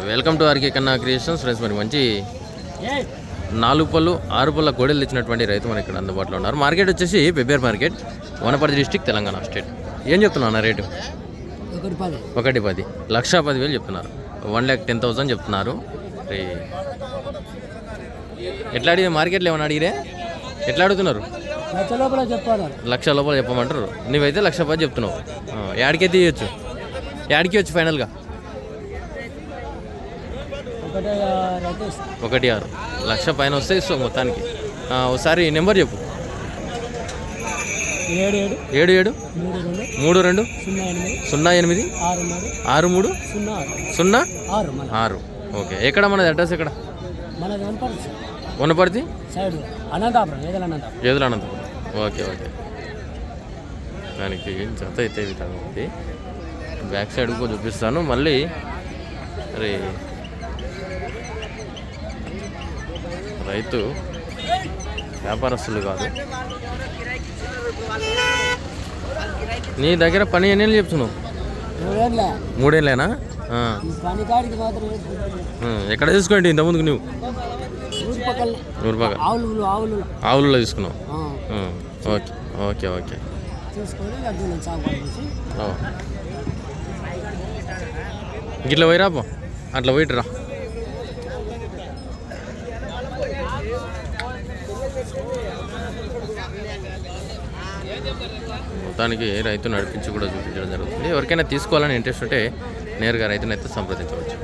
Welcome to RK కన్నా creations friends. మరి మంచి 4 పళ్ళు 6 పళ్ళ కోడలు తెచ్చినటువంటి రైతు మనకి ఇక్కడ అందుబాటులో ఉన్నారు. మార్కెట్ వచ్చేసి Pebbair market, Wanaparthy district, Telangana state. ఏం చెప్తున్నా రేటు? 1,10,00,000 1,10,000 చెప్తున్నారు. 1,10,000 చెప్తున్నారు. ఎట్లా అడిగే మార్కెట్లో ఏమన్నా అడిగిరే? ఎట్లా అడుగుతున్నారు? 1,00,000 లోపల చెప్పమంటారు. నువ్వైతే 1,10,000 చెప్తున్నావు. యాడికైతే ఇవ్వచ్చు? యాడికి వచ్చు ఫైనల్గా? 1,6,00,000 1,00,000 పైన వస్తే ఇస్తావు మొత్తానికి. ఒకసారి నెంబర్ చెప్పు. 7732 08 63 06. ఓకే. ఎక్కడ మనది అడ్రస్? ఎక్కడ? వనపర్తి ఏదుల అనంతపురం. Okay okay. దానికి జత అయితే విధంగా బ్యాక్ సైడ్ కూడా చూపిస్తాను మళ్ళీ. అరే రైతు వ్యాపారస్తులు కాదు. నీ దగ్గర పని ఎన్ని ఏళ్ళు చెప్తున్నావు? 3 ఏళ్ళేనా? ఎక్కడ తీసుకోండి ఇంతకుముందుకు నువ్వు? నూరుపాక ఆవులలో తీసుకున్నావు. Okay okay okay. ఇట్లా పోయిరాపో, అట్లా పోయిట్రా. మొత్తానికి రైతు నడిపించి కూడా చూపించడం జరుగుతుంది. ఎవరికైనా తీసుకోవాలని ఇంట్రెస్ట్ ఉంటే నేరుగా రైతునైతే సంప్రదించవచ్చు.